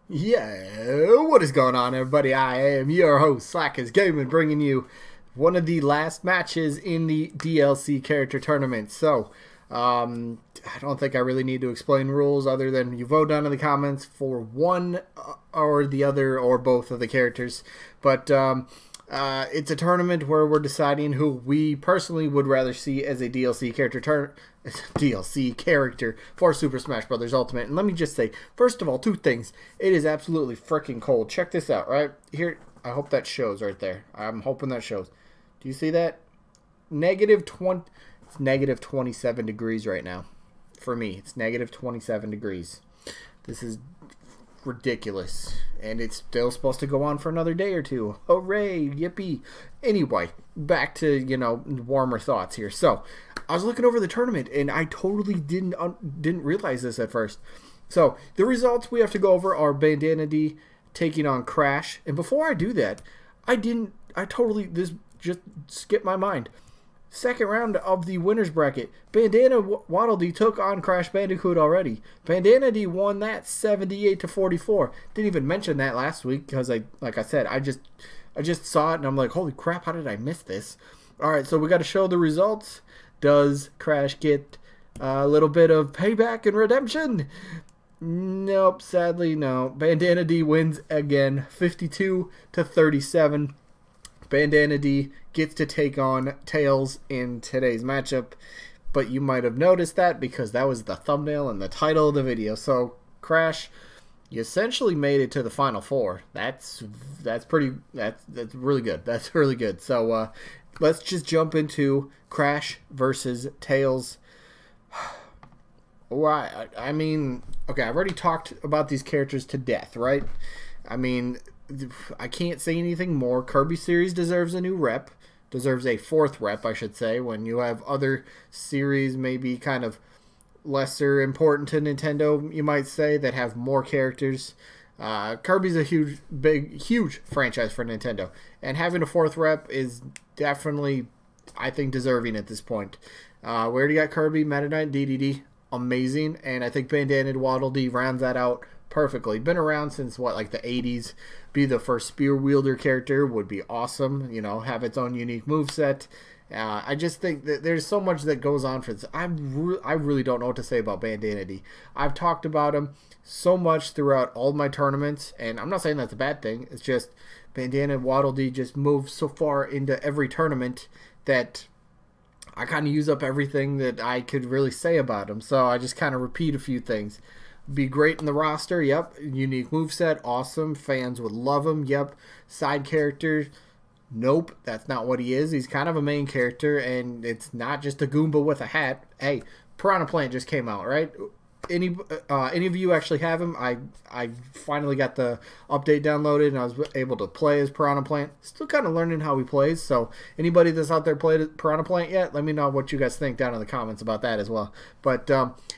Yeah, what is going on, everybody? I am your host, Slackerz Gaming, bringing you one of the last matches in the DLC character tournament. So, I don't think I really need to explain rules other than you vote down in the comments for one or the other or both of the characters. But it's a tournament where we're deciding who we personally would rather see as a DLC character for Super Smash Bros. Ultimate. And let me just say, first of all, two things. It is absolutely freaking cold. Check this out, right? Here, I hope that shows right there. I'm hoping that shows. Do you see that? It's negative 27 degrees right now. For me, it's negative 27 degrees. This is ridiculous, and it's still supposed to go on for another day or two. Hooray, yippee. Anyway, back to warmer thoughts here. So I was looking over the tournament and I totally didn't realize this at first. So the results we have to go over are Bandana Dee taking on Crash, and before I do that, this just skipped my mind. Second round of the winner's bracket, Bandana Dee took on Crash Bandicoot already. Bandana Dee won that 78-44. Didn't even mention that last week because like I said, I just saw it and I'm like, holy crap, how did I miss this? All right, so we got to show the results. Does Crash get a little bit of payback and redemption? Nope, sadly no. Bandana Dee wins again, 52-37. Bandana Dee gets to take on Tails in today's matchup, but you might have noticed that because that was the thumbnail and the title of the video. So Crash, you essentially made it to the final four. That's really good. That's really good. So let's just jump into Crash versus Tails. Right. I mean, okay, I've already talked about these characters to death, right? I mean, I can't say anything more. Kirby series deserves a new rep. Deserves a fourth rep, I should say, when you have other series maybe kind of lesser important to Nintendo, you might say, that have more characters. Kirby's a huge franchise for Nintendo, and having a fourth rep is definitely, I think, deserving at this point. We already got Kirby, Meta Knight, DDD, amazing, and I think Bandana Dee rounds that out perfectly. Been around since what, like the 80s. Be the first spear wielder character would be awesome. Have its own unique moveset. I just think that there's so much that goes on for this. I really don't know what to say about Bandana Dee. I've talked about him so much throughout all my tournaments, and I'm not saying that's a bad thing. It's just Bandana Dee just moves so far into every tournament that I kind of use up everything that I could really say about him. So I just kind of repeat a few things. Be great in the roster, yep. Unique moveset, awesome. Fans would love him, yep. Side character, nope. That's not what he is. He's kind of a main character, and it's not just a Goomba with a hat. Hey, Piranha Plant just came out, right? Any of you actually have him? I finally got the update downloaded and I was able to play as Piranha Plant. Still kind of learning how he plays, so anybody that's out there played Piranha Plant yet, let me know what you guys think down in the comments about that as well. But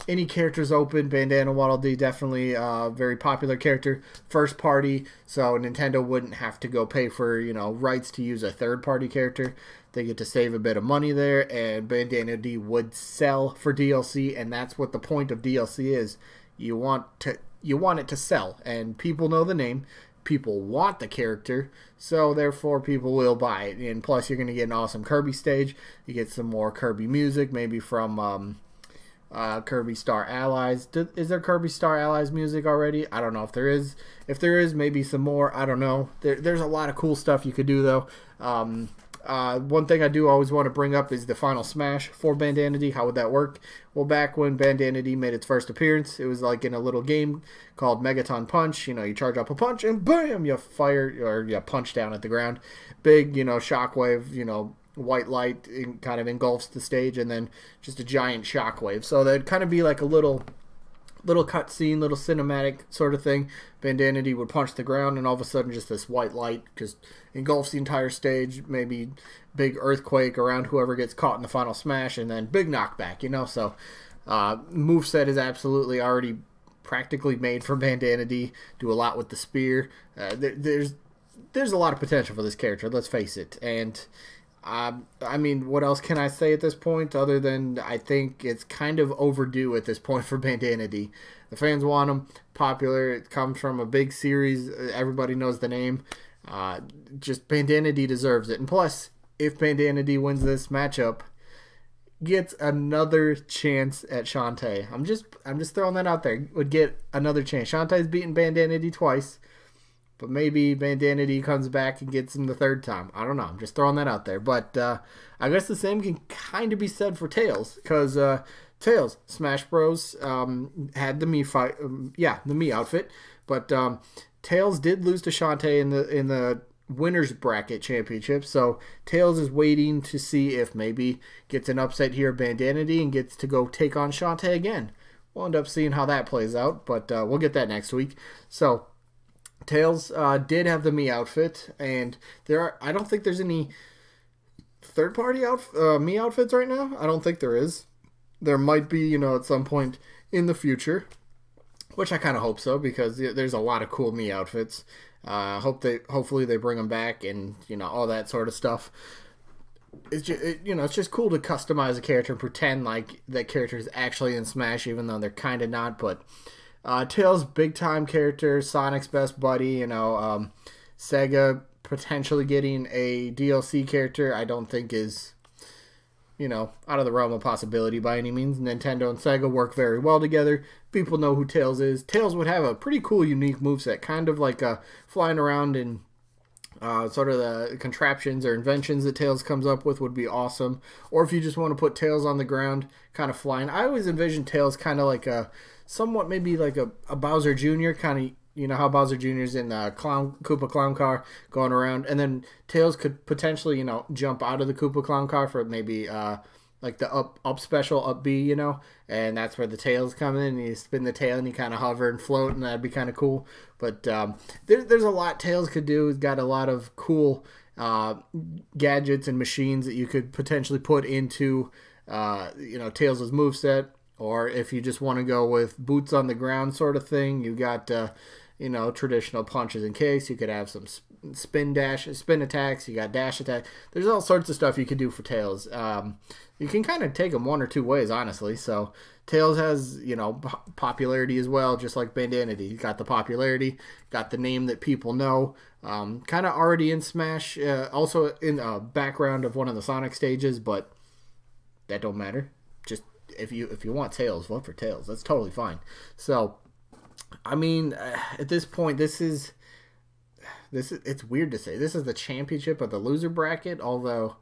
any characters open, Bandana Dee definitely a very popular character, first party, so Nintendo wouldn't have to go pay for rights to use a third party character. They get to save a bit of money there, and Bandana Dee would sell for DLC, and that's what the point of DLC is. You want it to sell, and people know the name, people want the character, so therefore people will buy it. And plus, you're going to get an awesome Kirby stage. You get some more Kirby music, maybe from Kirby Star Allies. Is there Kirby Star Allies music already? I don't know if there is. If there is, maybe some more. I don't know. There's a lot of cool stuff you could do though. One thing I do always want to bring up is the final smash for Bandana Dee. How would that work? Well, back when Bandana Dee made its first appearance, it was like in a little game called Megaton Punch. You charge up a punch and bam, you fire or you punch down at the ground. Big, shockwave, white light kind of engulfs the stage, and then just a giant shockwave. So that'd kind of be like a little cutscene, little cinematic sort of thing. Bandana Dee would punch the ground, and all of a sudden just this white light just engulfs the entire stage, maybe big earthquake around whoever gets caught in the final smash, and then big knockback, So moveset is absolutely already practically made for Bandana Dee. Do a lot with the spear. There's a lot of potential for this character, let's face it. And I mean, what else can I say at this point other than I think it's kind of overdue at this point for Bandana Dee. The fans want him. Popular. It comes from a big series. Everybody knows the name. Just Bandana Dee deserves it. And plus, if Bandana Dee wins this matchup, gets another chance at Shantae. I'm just throwing that out there. Would get another chance. Shantae's beaten Bandana Dee twice, but maybe Bandana Dee comes back and gets him the third time. I don't know. I'm just throwing that out there. But I guess the same can kind of be said for Tails, because Tails, Smash Bros. Had the Mii fight, the Mii outfit, but Tails did lose to Shantae in the winners bracket championship, so Tails is waiting to see if maybe gets an upset here at Bandana Dee and gets to go take on Shantae again. We'll end up seeing how that plays out, but we'll get that next week. So Tails did have the Mii outfit, and I don't think there's any third-party Mii outfits right now. I don't think there is. There might be, at some point in the future, which I kind of hope so, because there's a lot of cool Mii outfits. Hopefully they bring them back, and all that sort of stuff. It's just, it's just cool to customize a character and pretend like that character is actually in Smash, even though they're kind of not. But Tails, big time character, Sonic's best buddy. Sega potentially getting a DLC character, I don't think is out of the realm of possibility by any means. Nintendo and Sega work very well together. People know who Tails is. Tails would have a pretty cool, unique moveset, kind of like flying around, and sort of the contraptions or inventions that Tails comes up with would be awesome. Or if you just want to put Tails on the ground, kind of flying. I always envision Tails kind of like somewhat maybe like a Bowser Jr. kind of. How Bowser Jr. is in the Koopa Clown Car going around, and then Tails could potentially, jump out of the Koopa Clown Car for maybe like the up special, up B, and that's where the tails come in, and you spin the tail and you kind of hover and float, and that'd be kind of cool. But there's a lot Tails could do. He's got a lot of cool gadgets and machines that you could potentially put into, Tails' moveset. Or if you just want to go with boots on the ground sort of thing, you got traditional punches and kicks. You could have some spin attacks. You got dash attack. There's all sorts of stuff you could do for Tails. You can kind of take them one or two ways, honestly. So Tails has popularity as well, just like Bandana Dee. He's got the popularity, got the name that people know. Kind of already in Smash, also in a background of one of the Sonic stages, but that don't matter. Just if you want Tails, vote for Tails. That's totally fine. So, I mean, at this point, this is it's weird to say this is the championship of the loser bracket. Although,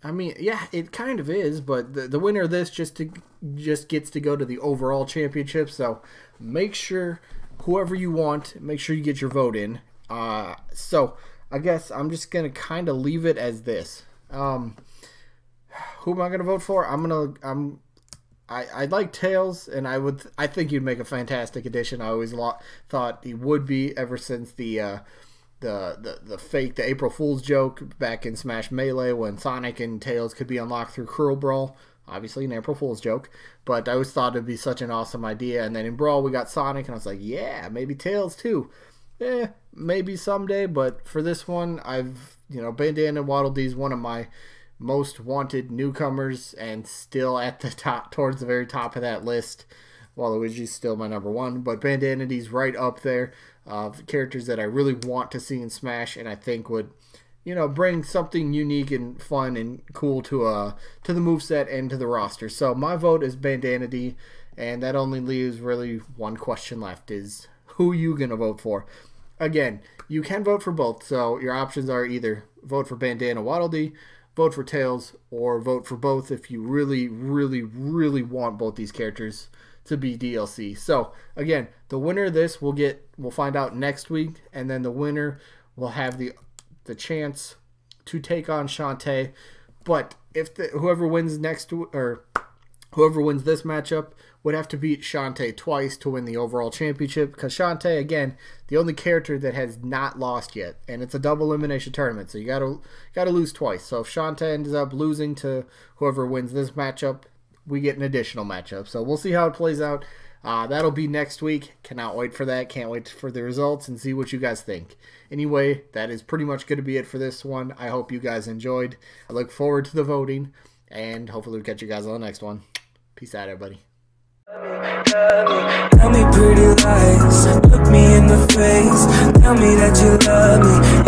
I mean, yeah, it kind of is. But the winner of this just gets to go to the overall championship. So make sure whoever you want, make sure you get your vote in. So I guess I'm just gonna kind of leave it as this. Who am I going to vote for? I like Tails, and I think you'd make a fantastic addition. I always thought he would be, ever since the April Fool's joke back in Smash Melee, when Sonic and Tails could be unlocked through Cruel Brawl. Obviously an April Fool's joke, but I always thought it'd be such an awesome idea. And then in Brawl we got Sonic, and I was like, yeah, maybe Tails too. Maybe someday, but for this one, Bandana Waddle Dee's one of my most wanted newcomers, and still at the top, towards the very top of that list. Waluigi's still my number one, but Bandana Dee's right up there of characters that I really want to see in Smash, and I think would, bring something unique and fun and cool to the moveset and to the roster. So my vote is Bandana Dee, and that only leaves really one question left: is who you gonna vote for? Again, you can vote for both, so your options are either vote for Bandana Waddle Dee, vote for Tails, or vote for both if you really, really, really want both these characters to be DLC. So again, the winner of this we'll find out next week, and then the winner will have the chance to take on Shantae. But if whoever wins this matchup would have to beat Shantae twice to win the overall championship, because Shantae, again, the only character that has not lost yet, and it's a double elimination tournament, so you gotta lose twice. So if Shantae ends up losing to whoever wins this matchup, we get an additional matchup. So we'll see how it plays out. That'll be next week. Cannot wait for that. Can't wait for the results and see what you guys think. Anyway, that is pretty much going to be it for this one. I hope you guys enjoyed. I look forward to the voting, and hopefully we'll catch you guys on the next one. Peace out, everybody. Tell me pretty lies, look me in the face. Tell me that you love me,